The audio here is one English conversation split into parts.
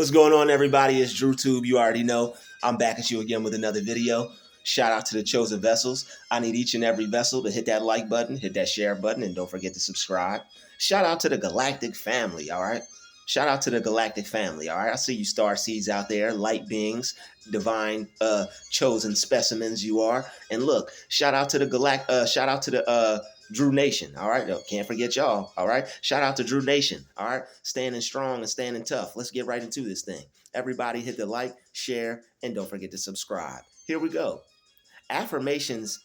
What's going on, everybody? It's Druuill. You already know. I'm back at you again with another video. Shout out to the chosen vessels. I need each and every vessel to hit that like button, hit that share button, and don't forget to subscribe. Shout out to the galactic family, all right? Shout out to the galactic family, all right? I see you star seeds out there, light beings, divine chosen specimens you are. And look, shout out to the Druuill Nation, all right? Can't forget y'all, all right? Shout out to Druuill Nation, all right? Standing strong and standing tough. Let's get right into this thing. Everybody hit the like, share, and don't forget to subscribe. Here we go. Affirmations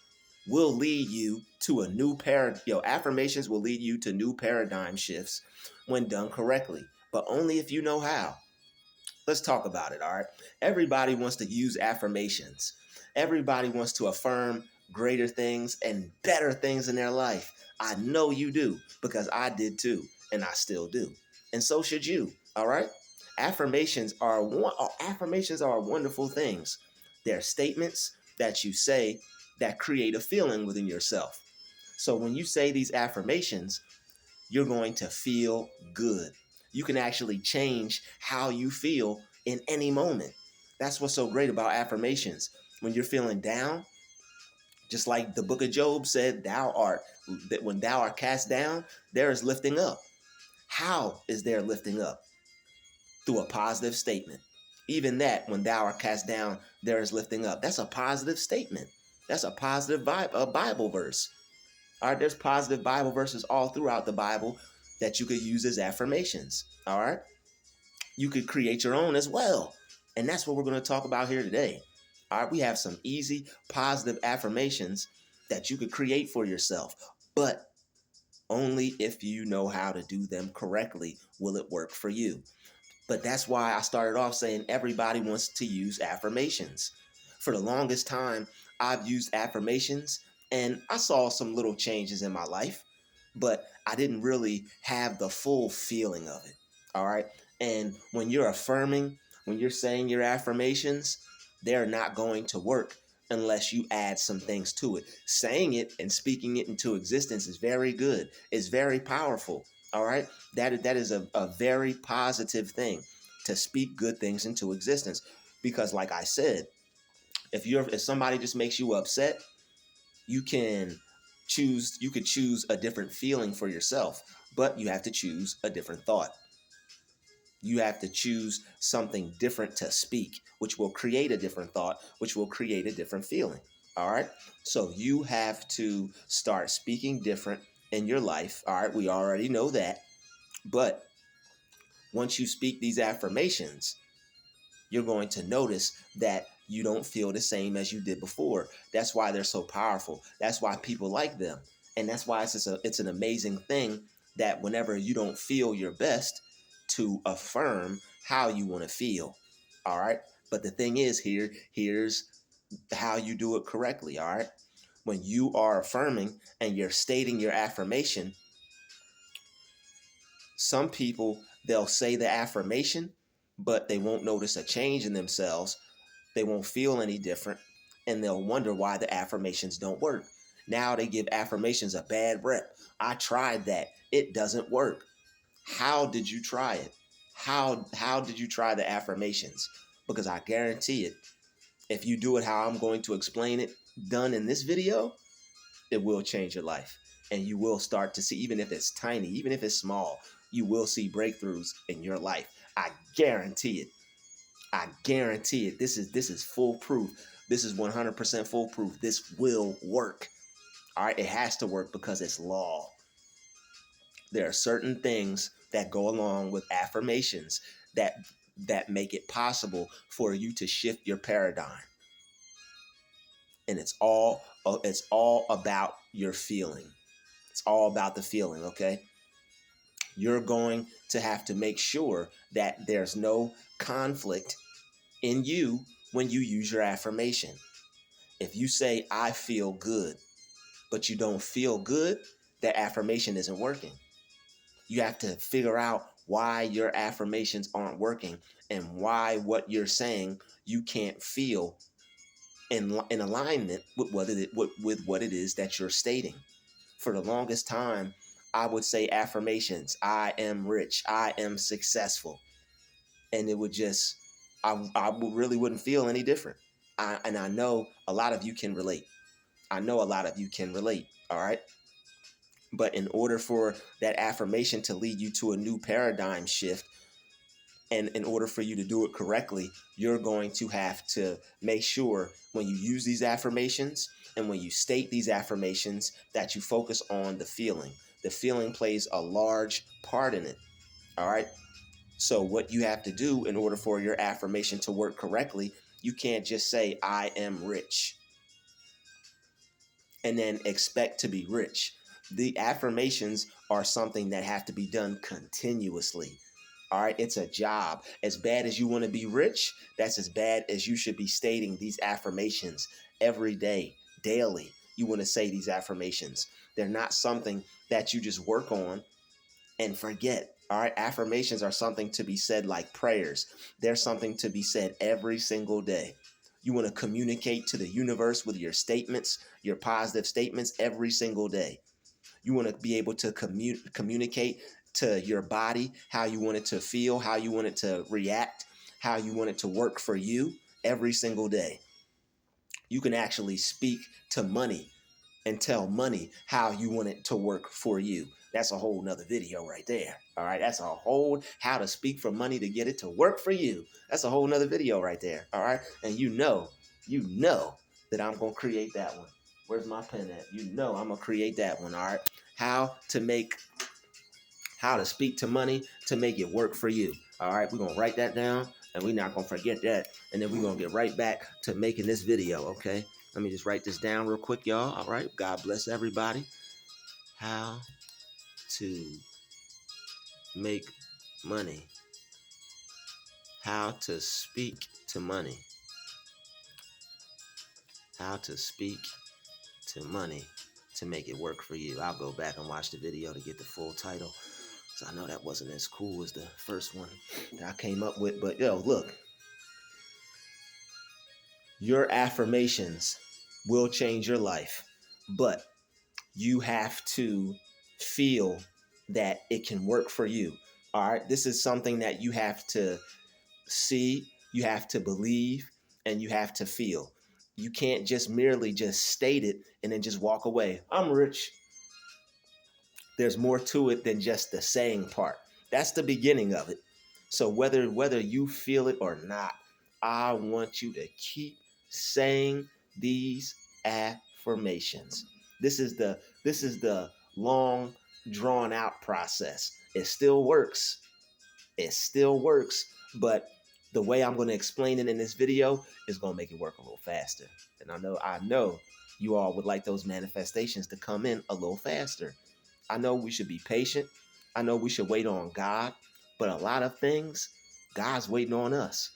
will lead you to a new affirmations will lead you to new paradigm shifts when done correctly, but only if you know how. Let's talk about it, all right? Everybody wants to use affirmations. Everybody wants to affirm greater things and better things in their life. I know you do because I did too, and I still do. And so should you, all right? Affirmations are wonderful things. They're statements that you say that create a feeling within yourself. So when you say these affirmations, you're going to feel good. You can actually change how you feel in any moment. That's what's so great about affirmations. When you're feeling down, just like the book of Job said, when thou art cast down, there is lifting up. How is there lifting up? Through a positive statement. Even that, when thou art cast down, there is lifting up. That's a positive statement. That's a positive Bible verse. All right, there's positive Bible verses all throughout the Bible that you could use as affirmations. All right, you could create your own as well. And that's what we're going to talk about here today. All right, we have some easy positive affirmations that you could create for yourself, but only if you know how to do them correctly will it work for you. But that's why I started off saying everybody wants to use affirmations. For the longest time, I've used affirmations and I saw some little changes in my life, but I didn't really have the full feeling of it. All right. And when you're affirming, when you're saying your affirmations, they're not going to work unless you add some things to it. Saying it and speaking it into existence is very good. It's very powerful. All right. That is a very positive thing to speak good things into existence. Because like I said, if somebody just makes you upset, you could choose a different feeling for yourself, but you have to choose a different thought. You have to choose something different to speak, which will create a different thought, which will create a different feeling. All right. So you have to start speaking different in your life. All right. We already know that. But once you speak these affirmations, you're going to notice that you don't feel the same as you did before. That's why they're so powerful. That's why people like them. And that's why it's an amazing thing that whenever you don't feel your best, to affirm how you want to feel. All right. But the thing is, here's how you do it correctly. All right. When you are affirming and you're stating your affirmation, some people, they'll say the affirmation, but they won't notice a change in themselves. They won't feel any different, and they'll wonder why the affirmations don't work. Now they give affirmations a bad rep. I tried that. It doesn't work. How did you try it? How did you try the affirmations? Because I guarantee it, if you do it how I'm going to explain it, done in this video, it will change your life. And you will start to see, even if it's tiny, even if it's small, you will see breakthroughs in your life. I guarantee it. I guarantee it. This is foolproof. This is 100% foolproof. This will work. All right. It has to work because it's law. There are certain things that go along with affirmations that make it possible for you to shift your paradigm. And it's all about your feeling. It's all about the feeling, okay? You're going to have to make sure that there's no conflict in you when you use your affirmation. If you say, I feel good, but you don't feel good, that affirmation isn't working. You have to figure out why your affirmations aren't working and why what you're saying you can't feel in alignment with what it is that you're stating. For the longest time, I would say affirmations. I am rich. I am successful. and it would just, really wouldn't feel any different. And I know a lot of you can relate. I know a lot of you can relate. All right. But in order for that affirmation to lead you to a new paradigm shift, and in order for you to do it correctly, you're going to have to make sure when you use these affirmations and when you state these affirmations that you focus on the feeling. The feeling plays a large part in it. All right. So, what you have to do in order for your affirmation to work correctly, you can't just say, I am rich, and then expect to be rich. The affirmations are something that have to be done continuously. All right, it's a job. As bad as you want to be rich, that's as bad as you should be stating these affirmations every day, daily. You want to say these affirmations. They're not something that you just work on and forget. All right, affirmations are something to be said like prayers. They're something to be said every single day. You want to communicate to the universe with your statements, your positive statements every single day. You want to be able to communicate to your body how you want it to feel, how you want it to react, how you want it to work for you every single day. You can actually speak to money and tell money how you want it to work for you. That's a whole nother video right there. All right. That's a whole how to speak for money to get it to work for you. That's a whole nother video right there. All right. And you know that I'm going to create that one. Where's my pen at? You know I'm going to create that one. All right. How to speak to money to make it work for you. All right. We're going to write that down and we're not going to forget that. And then we're going to get right back to making this video. Okay. Let me just write this down real quick, y'all. All right. God bless everybody. How to make money. How to speak to money. How to speak to money to make it work for you. I'll go back and watch the video to get the full title. So I know that wasn't as cool as the first one that I came up with. But yo, look. Your affirmations will change your life. But you have to feel that it can work for you. All right. This is something that you have to see, you have to believe, and you have to feel. You can't just merely just state it and then just walk away. I'm rich. There's more to it than just the saying part. That's the beginning of it. So whether you feel it or not, I want you to keep saying these affirmations. This is the long drawn out process. It still works. It still works, but the way I'm going to explain it in this video is going to make it work a little faster. And I know you all would like those manifestations to come in a little faster. I know we should be patient. I know we should wait on God, but a lot of things, God's waiting on us.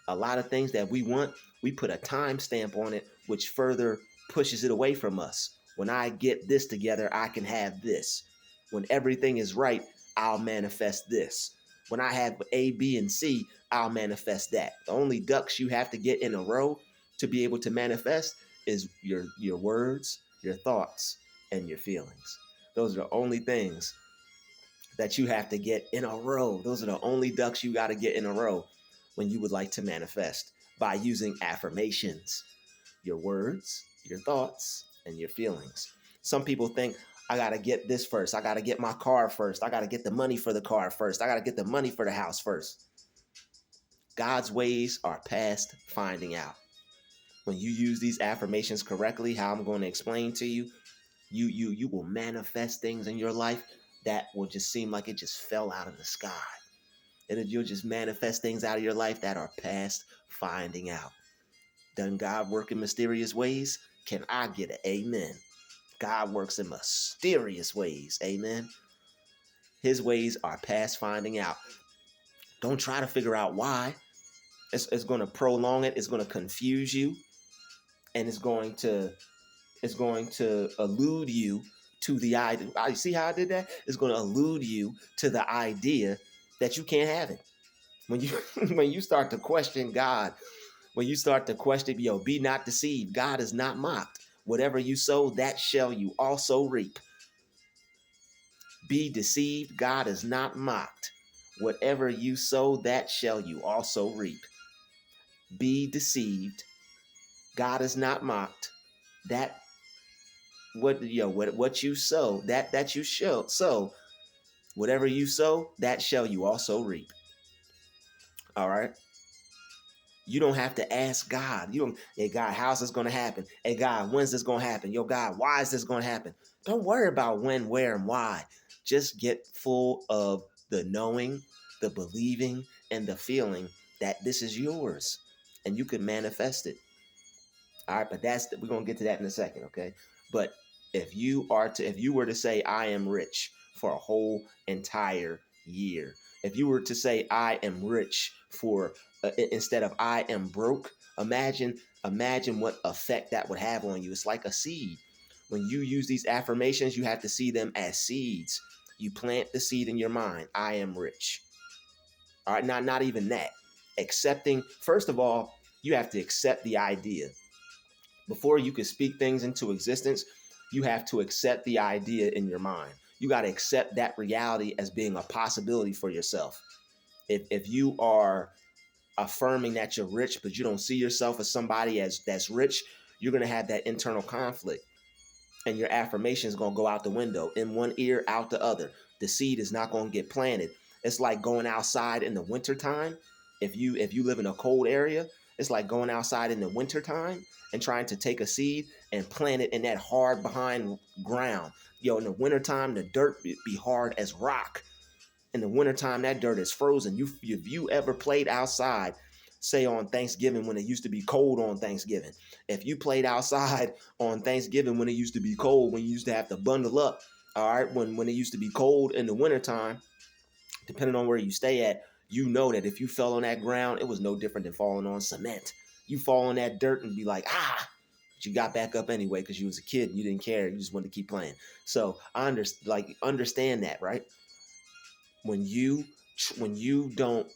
A lot of things that we want, we put a time stamp on it, which further pushes it away from us. When I get this together, I can have this. When everything is right, I'll manifest this. When I have A, B, and C, I'll manifest that. The only ducks you have to get in a row to be able to manifest is your words, your thoughts, and your feelings. Those are the only things that you have to get in a row. Those are the only ducks you got to get in a row when you would like to manifest by using affirmations, your words, your thoughts, and your feelings. Some people think, I got to get this first. I got to get my car first. I got to get the money for the car first. I got to get the money for the house first. God's ways are past finding out. When you use these affirmations correctly, how I'm going to explain to you, you will manifest things in your life that will just seem like it just fell out of the sky. You'll just manifest things out of your life that are past finding out. Doesn't God work in mysterious ways? Can I get an amen? God works in mysterious ways. Amen. His ways are past finding out. Don't try to figure out why. It's going to prolong it. It's going to confuse you. And it's going to elude you to the idea. You see how I did that? It's going to elude you to the idea that you can't have it. When you when you start to question God, when you start to question, be not deceived. God is not mocked. Whatever you sow, that shall you also reap. Be deceived. God is not mocked. Whatever you sow, that shall you also reap. Be deceived. God is not mocked. That what you sow, that you shall sow. Whatever you sow, that shall you also reap. All right. You don't have to ask God. You don't, hey God, how's this going to happen? Hey God, when's this going to happen? Yo, God, why is this going to happen? Don't worry about when, where, and why. Just get full of the knowing, the believing, and the feeling that this is yours and you can manifest it. All right, but we're gonna get to that in a second, okay? But if you were to say I am rich for a whole entire year, if you were to say I am rich for instead of I am broke, imagine what effect that would have on you. It's like a seed. When you use these affirmations, you have to see them as seeds. You plant the seed in your mind. I am rich. All right, not even that. Accepting, first of all, you have to accept the idea before you can speak things into existence. You have to accept the idea in your mind. You got to accept that reality as being a possibility for yourself. If you are affirming that you're rich, but you don't see yourself as somebody that's rich, you're going to have that internal conflict. And your affirmation is going to go out the window, in one ear, out the other. The seed is not going to get planted. It's like going outside in the wintertime. If you live in a cold area, it's like going outside in the wintertime and trying to take a seed and plant it in that hard behind ground. In the wintertime, the dirt be hard as rock. In the wintertime, that dirt is frozen. If you ever played outside, say on Thanksgiving when it used to be cold on Thanksgiving. If you played outside on Thanksgiving when it used to be cold, when you used to have to bundle up, all right, when it used to be cold in the wintertime, depending on where you stay at, you know that if you fell on that ground, it was no different than falling on cement. You fall on that dirt and be like, but you got back up anyway because you was a kid and you didn't care. You just wanted to keep playing. So I understand that, right? When you don't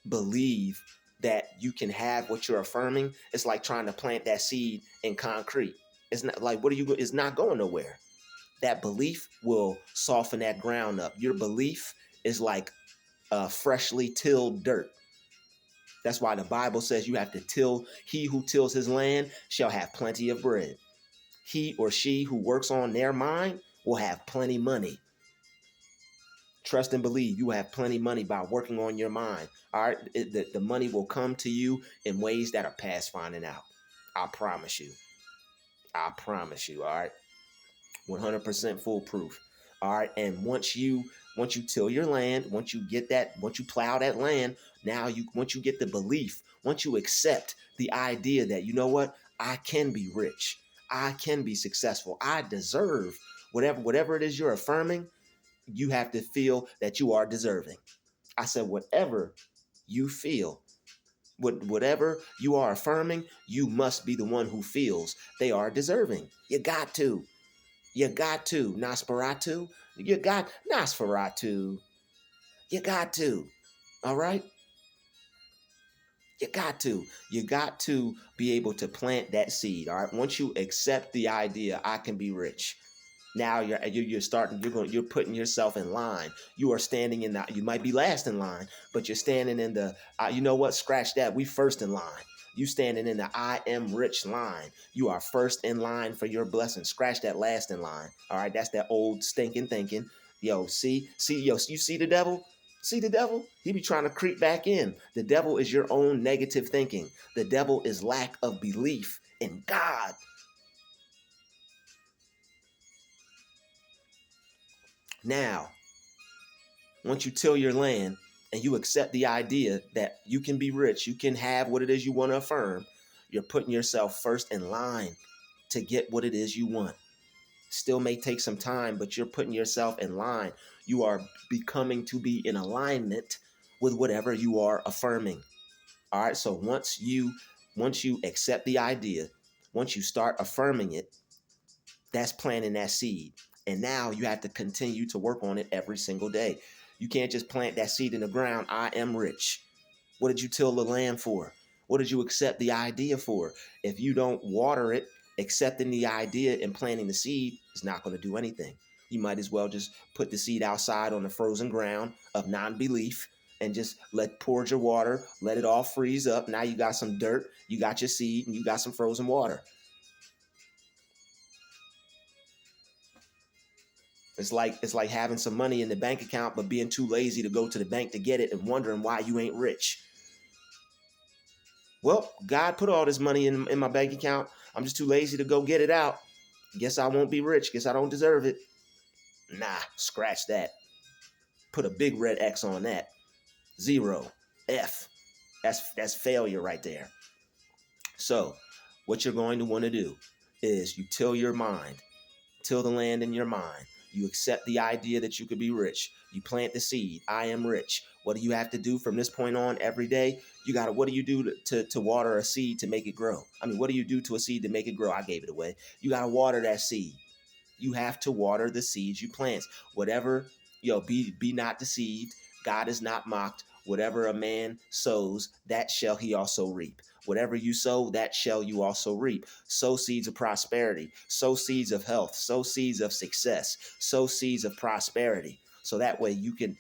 believe that you can have what you're affirming, it's like trying to plant that seed in concrete. It's not like it's not going nowhere. That belief will soften that ground up. Your belief is like freshly tilled dirt. That's why the Bible says you have to till. He who tills his land shall have plenty of bread. He or she who works on their mind will have plenty money. Trust and believe you have plenty money by working on your mind. All right, the money will come to you in ways that are past finding out. I promise you. I promise you. All right, 100% foolproof. All right, and once you till your land, once you plow that land, once you get the belief, once you accept the idea that you know what, I can be rich, I can be successful, I deserve whatever it is you're affirming. You have to feel that you are deserving. I said, whatever you feel, whatever you are affirming, you must be the one who feels they are deserving. You got to. You got to. Nosferatu. You got Nosferatu. You got to. All right? You got to. You got to be able to plant that seed. All right? Once you accept the idea, I can be rich. Now you're putting yourself in line. You are standing you might be last in line, but you're standing in the you know what, scratch that, we first in line. You standing in the I am rich line. You are first in line for your blessing. Scratch that last in line. All right, that's that old stinking thinking. Yo, you see the devil? See the devil? He be trying to creep back in. The devil is your own negative thinking. The devil is lack of belief in God. Now, once you till your land and you accept the idea that you can be rich, you can have what it is you want to affirm, you're putting yourself first in line to get what it is you want. Still may take some time, but you're putting yourself in line. You are becoming to be in alignment with whatever you are affirming. All right. So once you accept the idea, once you start affirming it, that's planting that seed. And now you have to continue to work on it every single day. You can't just plant that seed in the ground. I am rich. What did you till the land for? What did you accept the idea for? If you don't water it, accepting the idea and planting the seed is not going to do anything. You might as well just put the seed outside on the frozen ground of non-belief and just pour your water, let it all freeze up. Now you got some dirt, you got your seed, and you got some frozen water. It's like having some money in the bank account, but being too lazy to go to the bank to get it and wondering why you ain't rich. Well, God put all this money in my bank account. I'm just too lazy to go get it out. Guess I won't be rich. Guess I don't deserve it. Nah, scratch that. Put a big red X on that. 0. F. That's failure right there. So, what you're going to want to do is you till your mind, till the land in your mind. You accept the idea that you could be rich. You plant the seed. I am rich. What do you have to do from this point on every day? What do you do to water a seed to make it grow? I mean, what do you do to a seed to make it grow? I gave it away. You got to water that seed. You have to water the seeds you plant. Whatever, be not deceived. God is not mocked. Whatever a man sows, that shall he also reap. Whatever you sow, that shall you also reap. Sow seeds of prosperity. Sow seeds of health. Sow seeds of success. Sow seeds of prosperity. So that way you can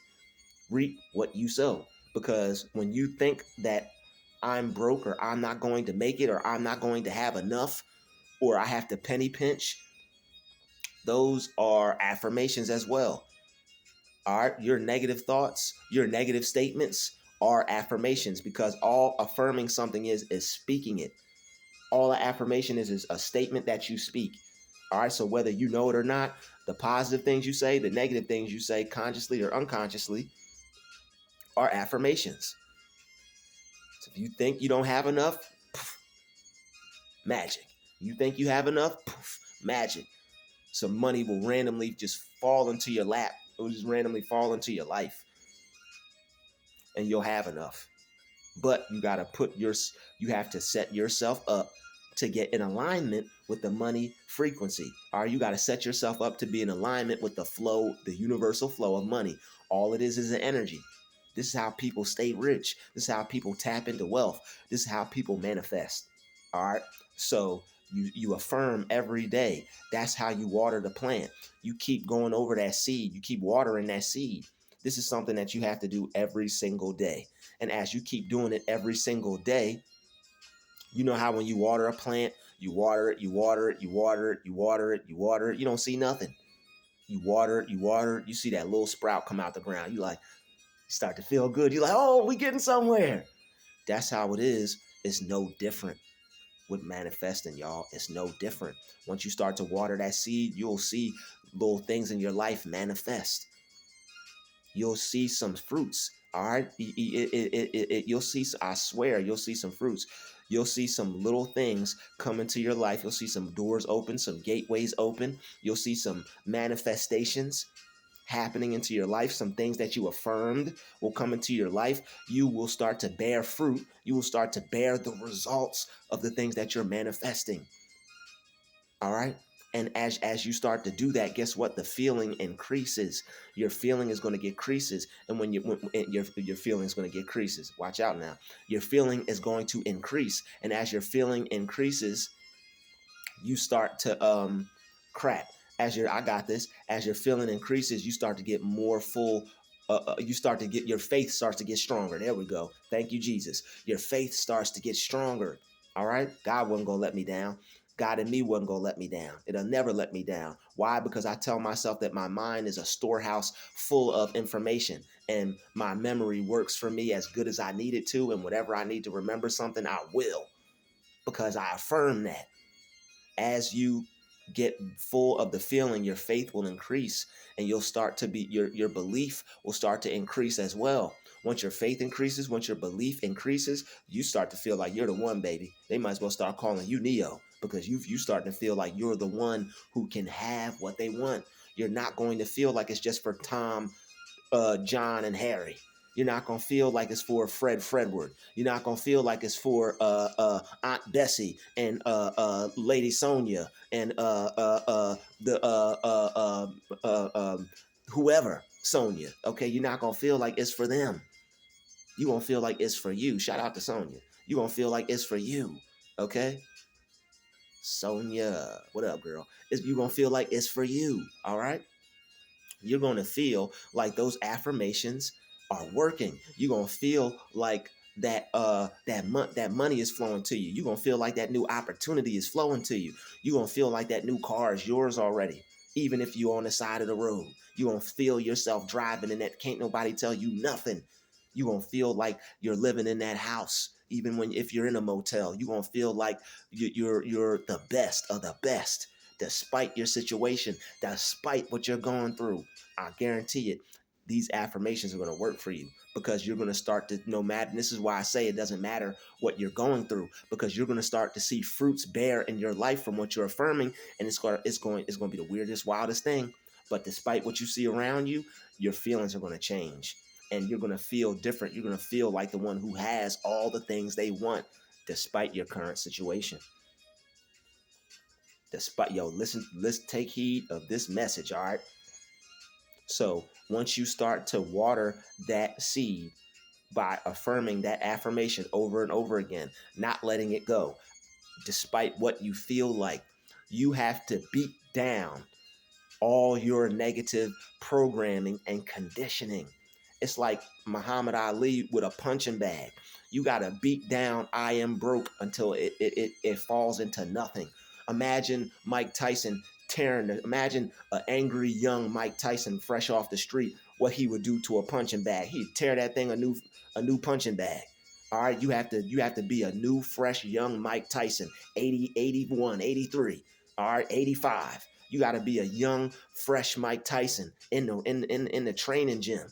reap what you sow. Because when you think that I'm broke or I'm not going to make it or I'm not going to have enough or I have to penny pinch, those are affirmations as well. All right, your negative thoughts, your negative statements are affirmations, because all affirming something is speaking it. All an affirmation is a statement that you speak. All right, so whether you know it or not, the positive things you say, the negative things you say, consciously or unconsciously, are affirmations. So if you think you don't have enough, poof, magic. You think you have enough, poof, magic. Some money will randomly just fall into your lap. It will just randomly fall into your life. And you'll have enough. But you have to set yourself up to get in alignment with the money frequency. All right, you got to set yourself up to be in alignment with the flow, the universal flow of money. All it is an energy. This is how people stay rich. This is how people tap into wealth. This is how people manifest. All right. So you affirm every day. That's how you water the plant. You keep going over that seed. You keep watering that seed. This is something that you have to do every single day. And as you keep doing it every single day, you know how when you water a plant, you water it, you water it, you water it, you water it, you water it, you don't see nothing. You water it, you see that little sprout come out the ground. You start to feel good. You're like, oh, we getting somewhere. That's how it is. It's no different with manifesting, y'all. It's no different. Once you start to water that seed, you'll see little things in your life manifest. You'll see some fruits. All right. You'll see, I swear, you'll see some fruits. You'll see some little things come into your life. You'll see some doors open, some gateways open. You'll see some manifestations happening into your life. Some things that you affirmed will come into your life. You will start to bear fruit. You will start to bear the results of the things that you're manifesting. All right. And as you start to do that, guess what? The feeling increases. Your feeling is going to get creases. And when your feeling is going to get creases, watch out now. Your feeling is going to increase. And as your feeling increases, you start to crack. As your feeling increases, you start to get more full. Your faith starts to get stronger. There we go. Thank you, Jesus. Your faith starts to get stronger. All right. God wasn't going to let me down. God in me wasn't going to let me down. It'll never let me down. Why? Because I tell myself that my mind is a storehouse full of information and my memory works for me as good as I need it to. And whenever I need to remember something, I will, because I affirm that. As you get full of the feeling, your faith will increase and you'll start to be, your belief will start to increase as well. Once your faith increases, once your belief increases, you start to feel like you're the one, baby. They might as well start calling you Neo, because you starting to feel like you're the one who can have what they want. You're not going to feel like it's just for Tom, John, and Harry. You're not going to feel like it's for Fredward. You're not going to feel like it's for Aunt Bessie and Lady Sonia and whoever, Sonia. Okay, you're not going to feel like it's for them. You're going to feel like it's for you. Shout out to Sonia. You're going to feel like it's for you. Okay? Sonia, what up, girl? You're going to feel like it's for you. All right? You're going to feel like those affirmations are working. You're going to feel like that money is flowing to you. You're going to feel like that new opportunity is flowing to you. You're going to feel like that new car is yours already. Even if you're on the side of the road, you're going to feel yourself driving and that can't nobody tell you nothing. You're going to feel like you're living in that house. Even if you're in a motel, you're going to feel like you're the best of the best, despite your situation, despite what you're going through. I guarantee it, these affirmations are going to work for you, because you're going to start to, no matter, and this is why I say it doesn't matter what you're going through, because you're going to start to see fruits bear in your life from what you're affirming. And it's going to be the weirdest, wildest thing. But despite what you see around you, your feelings are going to change, and you're going to feel different. You're going to feel like the one who has all the things they want despite your current situation. Despite, listen, let's take heed of this message. All right. So once you start to water that seed by affirming that affirmation over and over again, not letting it go, despite what you feel like, you have to beat down all your negative programming and conditioning. It's like Muhammad Ali with a punching bag. You got to beat down I am broke until it falls into nothing. Imagine Mike Tyson imagine an angry young Mike Tyson fresh off the street, what he would do to a punching bag. He'd tear that thing a new punching bag. All right, you have to be a new, fresh, young Mike Tyson, 80, 81, 83, all right, 85. You got to be a young, fresh Mike Tyson in the training gym,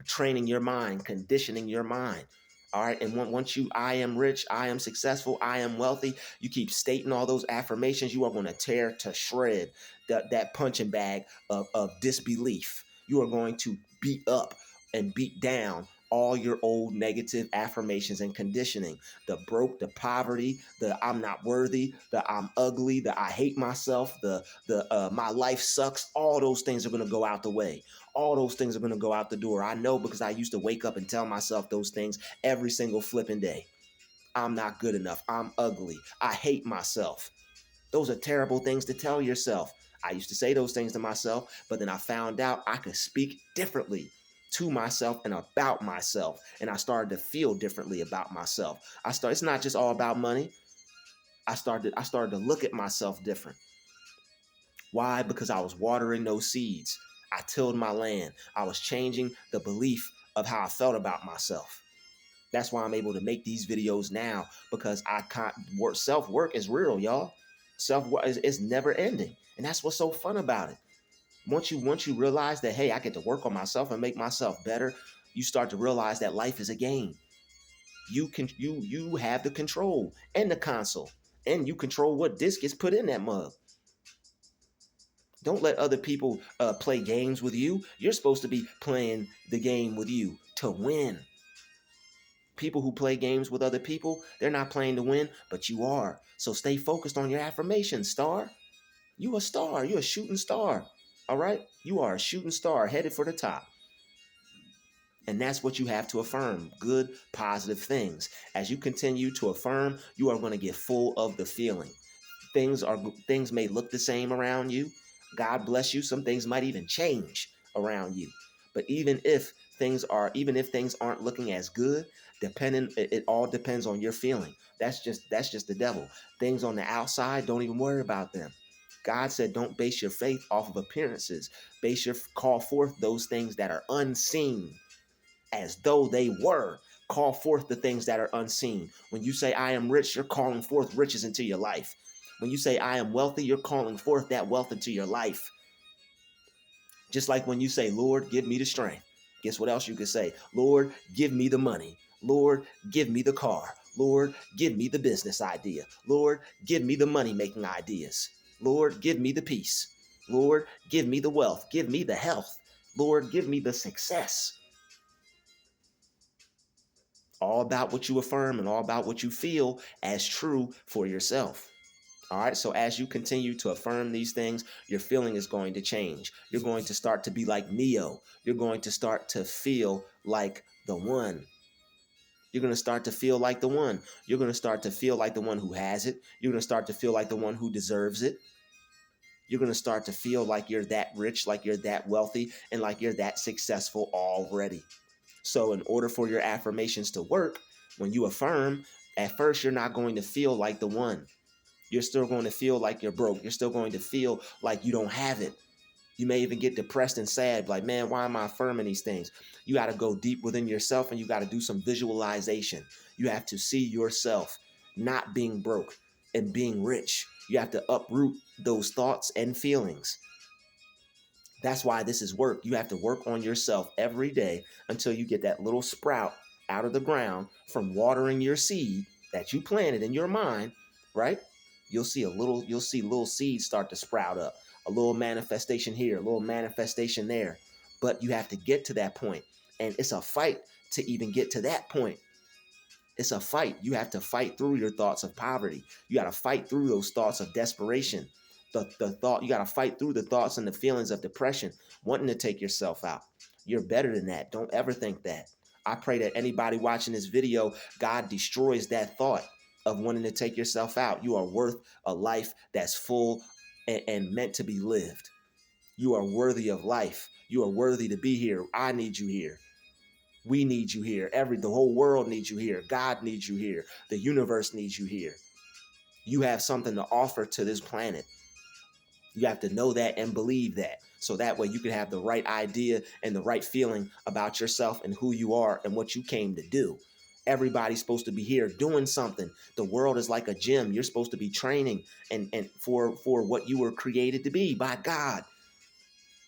training your mind, conditioning your mind. All right. And once I am rich, I am successful, I am wealthy, you keep stating all those affirmations, you are going to tear to shred that punching bag of disbelief. You are going to beat up and beat down all your old negative affirmations and conditioning. The broke, the poverty, the I'm not worthy, the I'm ugly, the I hate myself, the my life sucks. All those things are going to go out the way. All those things are going to go out the door. I know, because I used to wake up and tell myself those things every single flipping day. I'm not good enough. I'm ugly. I hate myself. Those are terrible things to tell yourself. I used to say those things to myself, but then I found out I could speak differently to myself and about myself. And I started to feel differently about myself. It's not just all about money. I started to look at myself different. Why? Because I was watering those seeds. I tilled my land. I was changing the belief of how I felt about myself. That's why I'm able to make these videos now, because I can't work. Self-work is real, y'all. Self-work is never ending. And that's what's so fun about it. Once you realize that, hey, I get to work on myself and make myself better, you start to realize that life is a game. You have the control and the console, and you control what disc gets put in that mug. Don't let other people play games with you. You're supposed to be playing the game with you to win. People who play games with other people, they're not playing to win, but you are. So stay focused on your affirmations, star. You a star. You're a shooting star. All right? You are a shooting star headed for the top. And that's what you have to affirm. Good, positive things. As you continue to affirm, you are going to get full of the feeling. Things may look the same around you. God bless you. Some things might even change around you. But even if things aren't looking as good, it all depends on your feeling. That's just the devil. Things on the outside, don't even worry about them. God said, don't base your faith off of appearances. Call forth those things that are unseen as though they were. Call forth the things that are unseen. When you say I am rich, you're calling forth riches into your life. When you say I am wealthy, you're calling forth that wealth into your life. Just like when you say, Lord, give me the strength. Guess what else you can say? Lord, give me the money. Lord, give me the car. Lord, give me the business idea. Lord, give me the money-making ideas. Lord, give me the peace. Lord, give me the wealth. Give me the health. Lord, give me the success. All about what you affirm and all about what you feel as true for yourself. All right. So as you continue to affirm these things, your feeling is going to change. You're going to start to be like Neo. You're going to start to feel like the one. You're going to start to feel like the one. You're going to start to feel like the one who has it. You're going to start to feel like the one who deserves it. You're going to start to feel like you're that rich, like you're that wealthy, and like you're that successful already. So in order for your affirmations to work, when you affirm, at first you're not going to feel like the one. You're still going to feel like you're broke. You're still going to feel like you don't have it. You may even get depressed and sad, like, man, why am I affirming these things? You got to go deep within yourself and you got to do some visualization. You have to see yourself not being broke and being rich. You have to uproot those thoughts and feelings. That's why this is work. You have to work on yourself every day until you get that little sprout out of the ground from watering your seed that you planted in your mind, right? You'll see little seeds start to sprout up. A little manifestation here, a little manifestation there. But you have to get to that point. And it's a fight to even get to that point. It's a fight. You have to fight through your thoughts of poverty. You got to fight through those thoughts of desperation. The thought, you got to fight through the thoughts and the feelings of depression, wanting to take yourself out. You're better than that. Don't ever think that. I pray that anybody watching this video, God destroys that thought of wanting to take yourself out. You are worth a life that's full and meant to be lived. You are worthy of life. You are worthy to be here. I need you here. We need you here. The whole world needs you here. God needs you here. The universe needs you here. You have something to offer to this planet. You have to know that and believe that. So that way you can have the right idea and the right feeling about yourself and who you are and what you came to do. Everybody's supposed to be here doing something. The world is like a gym. You're supposed to be training and for what you were created to be by God.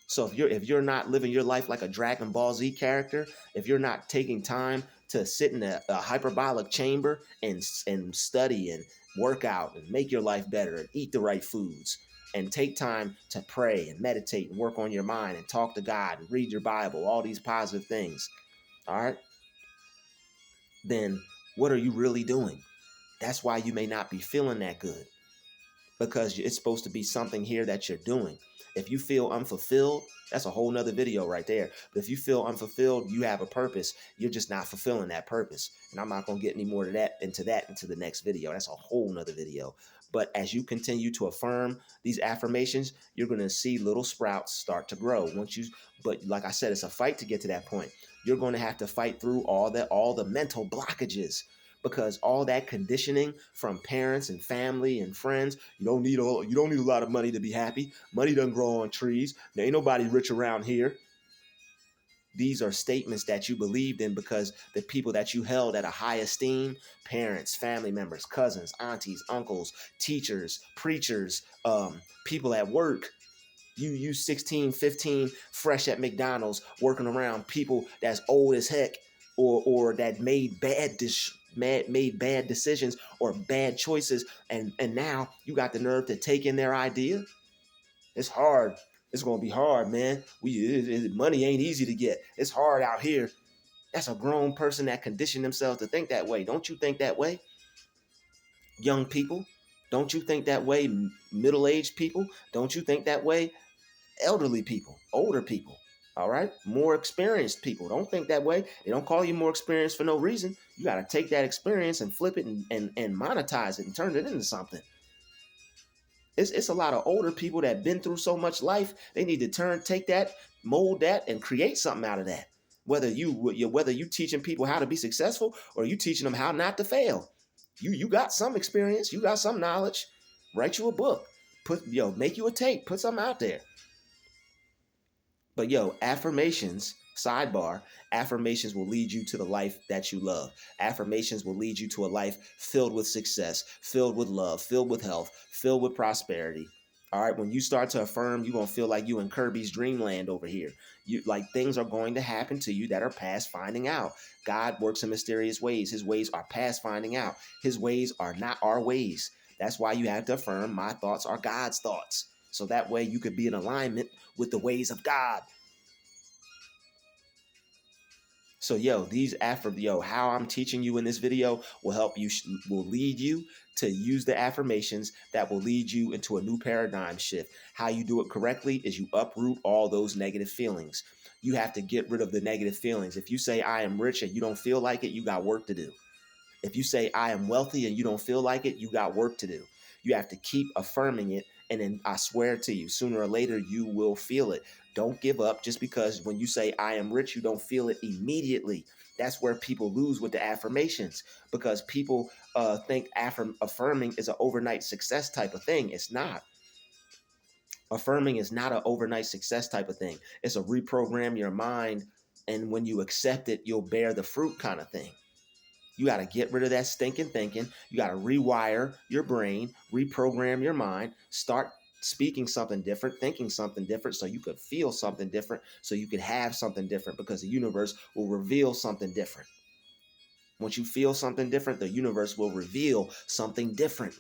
So if you're not living your life like a Dragon Ball Z character, if you're not taking time to sit in a hyperbolic chamber and study and work out and make your life better and eat the right foods and take time to pray and meditate and work on your mind and talk to God and read your Bible, all these positive things, all right, then what are you really doing? That's why you may not be feeling that good, because it's supposed to be something here that you're doing. If you feel unfulfilled, that's a whole nother video right there. But if you feel unfulfilled, you have a purpose. You're just not fulfilling that purpose. And I'm not going to get any more into the next video. That's a whole nother video. But as you continue to affirm these affirmations, you're going to see little sprouts start to grow. But like I said, it's a fight to get to that point. You're going to have to fight through all the mental blockages, because all that conditioning from parents and family and friends, you don't need a lot of money to be happy. Money doesn't grow on trees. There ain't nobody rich around here. These are statements that you believed in because the people that you held at a high esteem, parents, family members, cousins, aunties, uncles, teachers, preachers, people at work, you 16, 15, fresh at McDonald's, working around people that's old as heck, or that made bad decisions or bad choices, and now you got the nerve to take in their idea. It's hard. It's gonna be hard, man. Money ain't easy to get. It's hard out here. That's a grown person that conditioned themselves to think that way. Don't you think that way? Young people, don't you think that way? Middle-aged people, don't you think that way? Elderly people, older people, all right? More experienced people, don't think that way. They don't call you more experienced for no reason. You got to take that experience and flip it and monetize it and turn it into something. It's a lot of older people that been through so much life. They need to take that, mold that, and create something out of that. Whether you teaching people how to be successful or you teaching them how not to fail, you got some experience, you got some knowledge. Write you a book, make you a tape, put something out there. But affirmations, sidebar, affirmations will lead you to the life that you love. Affirmations will lead you to a life filled with success, filled with love, filled with health, filled with prosperity. All right, when you start to affirm, you're going to feel like you in Kirby's dreamland over here. Things are going to happen to you that are past finding out. God works in mysterious ways. His ways are past finding out. His ways are not our ways. That's why you have to affirm, my thoughts are God's thoughts. So that way you could be in alignment with the ways of God. So how I'm teaching you in this video will lead you to use the affirmations that will lead you into a new paradigm shift. How you do it correctly is you uproot all those negative feelings. You have to get rid of the negative feelings. If you say I am rich and you don't feel like it, you got work to do. If you say I am wealthy and you don't feel like it, you got work to do. You have to keep affirming it And then I swear to you, sooner or later, you will feel it. Don't give up just because when you say I am rich, you don't feel it immediately. That's where people lose with the affirmations, because people think affirming is an overnight success type of thing. It's not. Affirming is not an overnight success type of thing. It's a reprogram your mind, and when you accept it, you'll bear the fruit kind of thing. You got to get rid of that stinking thinking. You got to rewire your brain, reprogram your mind, start speaking something different, thinking something different, so you could feel something different, so you could have something different, because the universe will reveal something different. Once you feel something different, the universe will reveal something different.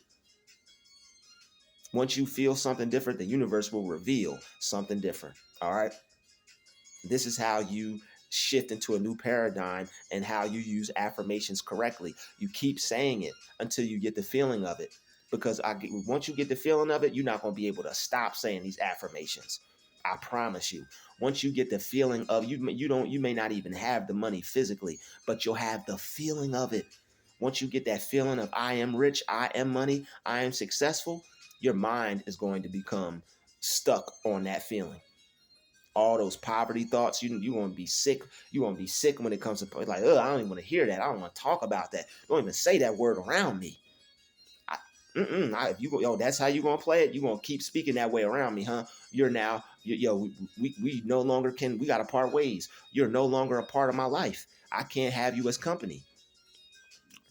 Once you feel something different, the universe will reveal something different. All right. This is how you shift into a new paradigm and how you use affirmations correctly. You keep saying it until you get the feeling of it. Because once you get the feeling of it, you're not going to be able to stop saying these affirmations. I promise you. Once you get the feeling of you may not even have the money physically, but you'll have the feeling of it. Once you get that feeling of I am rich, I am money, I am successful, your mind is going to become stuck on that feeling. All those poverty thoughts, you want to be sick. You want to be sick when it comes to like, I don't even want to hear that. I don't want to talk about that. Don't even say that word around me. If you go, that's how you gonna play it. You gonna keep speaking that way around me, huh? You're now, we no longer can. We gotta part ways. You're no longer a part of my life. I can't have you as company.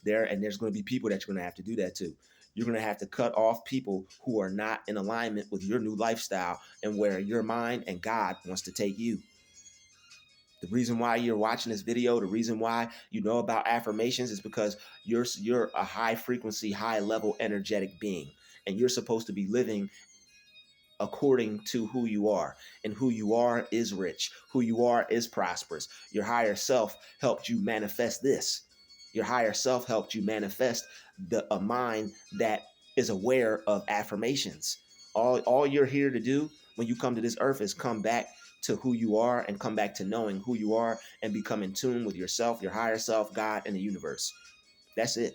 There's going to be people that you're going to have to do that to. You're going to have to cut off people who are not in alignment with your new lifestyle and where your mind and God wants to take you. The reason why you're watching this video, the reason why you know about affirmations is because you're a high frequency, high level energetic being, and you're supposed to be living according to who you are. And who you are is rich. Who you are is prosperous. Your higher self helped you manifest this. Your higher self helped you manifest a mind that is aware of affirmations. All you're here to do when you come to this earth is come back to who you are and come back to knowing who you are and become in tune with yourself, your higher self, God, and the universe. That's it.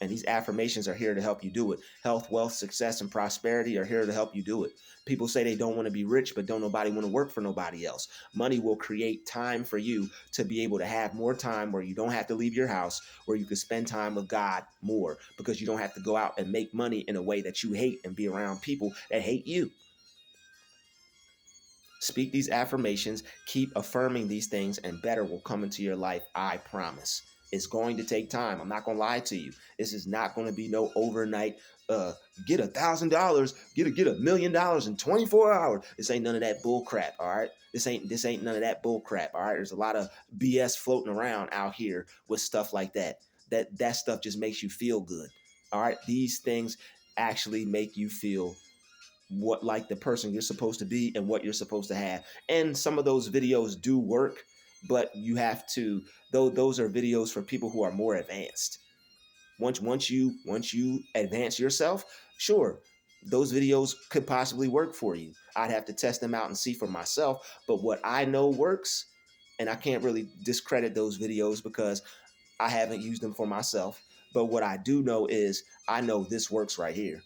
And these affirmations are here to help you do it. Health, wealth, success, and prosperity are here to help you do it. People say they don't want to be rich, but don't nobody want to work for nobody else. Money will create time for you to be able to have more time where you don't have to leave your house, where you can spend time with God more, because you don't have to go out and make money in a way that you hate and be around people that hate you. Speak these affirmations, keep affirming these things, and better will come into your life. I promise. It's going to take time. I'm not going to lie to you. This is not going to be no overnight, get $1,000, get $1 million in 24 hours. This ain't none of that bull crap. All right. This ain't none of that bull crap. All right. There's a lot of BS floating around out here with stuff like that. That stuff just makes you feel good. All right. These things actually make you feel what like the person you're supposed to be and what you're supposed to have. And some of those videos do work, but you have to, though those are videos for people who are more advanced. Once you advance yourself, sure, those videos could possibly work for you. I'd have to test them out and see for myself, but what I know works, and I can't really discredit those videos because I haven't used them for myself, but what I do know is I know this works right here.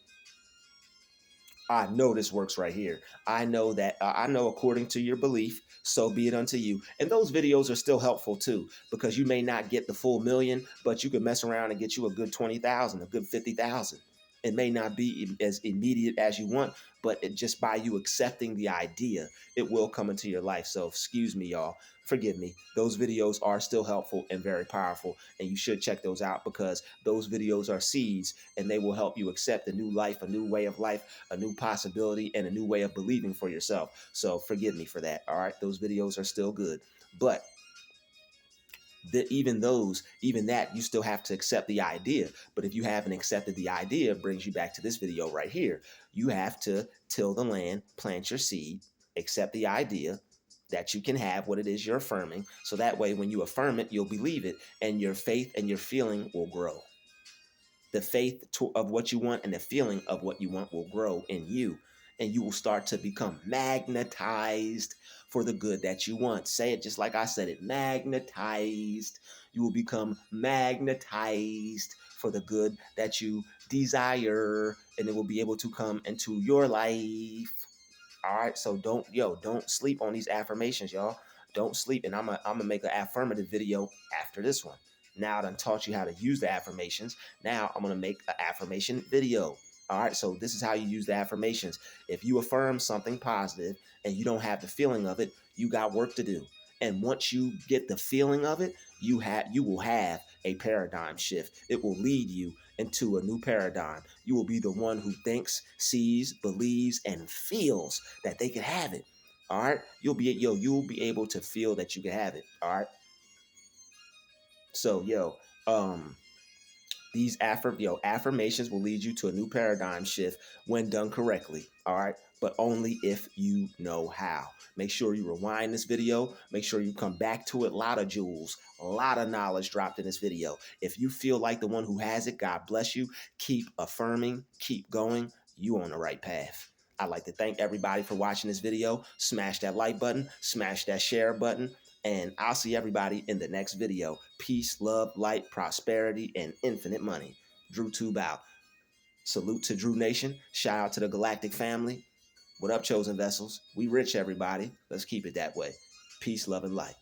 I know this works right here. I know that I know according to your belief, so be it unto you. And those videos are still helpful too, because you may not get the full million, but you could mess around and get you a good 20,000, a good 50,000. It may not be as immediate as you want, but just by you accepting the idea, it will come into your life. So excuse me, y'all. Forgive me. Those videos are still helpful and very powerful, and you should check those out because those videos are seeds and they will help you accept a new life, a new way of life, a new possibility, and a new way of believing for yourself. So forgive me for that. All right. Those videos are still good. But even that, you still have to accept the idea. But if you haven't accepted the idea, it brings you back to this video right here. You have to till the land, plant your seed, accept the idea that you can have what it is you're affirming. So that way, when you affirm it, you'll believe it, and your faith and your feeling will grow. The faith of what you want and the feeling of what you want will grow in you. and you will start to become magnetized for the good that you want. Say it just like I said it, magnetized. You will become magnetized for the good that you desire, and it will be able to come into your life. All right, so don't sleep on these affirmations, y'all. Don't sleep, and I'm gonna make an affirmative video after this one. Now I done taught you how to use the affirmations. Now I'm gonna make an affirmation video. All right, so this is how you use the affirmations. If you affirm something positive and you don't have the feeling of it, you got work to do. And once you get the feeling of it, you will have a paradigm shift. It will lead you into a new paradigm. You will be the one who thinks, sees, believes, and feels that they can have it. All right. You'll be able to feel that you can have it. All right. So um these affirmations will lead you to a new paradigm shift when done correctly. All right. But only if you know how. Make sure you rewind this video. Make sure you come back to it. A lot of jewels, a lot of knowledge dropped in this video. If you feel like the one who has it, God bless you. Keep affirming, keep going. You on the right path. I'd like to thank everybody for watching this video. Smash that like button, smash that share button, and I'll see everybody in the next video. Peace, love, light, prosperity, and infinite money. Druuill out. Salute to Druuill Nation. Shout out to the Galactic family. What up, chosen vessels? We rich, everybody. Let's keep it that way. Peace, love, and light.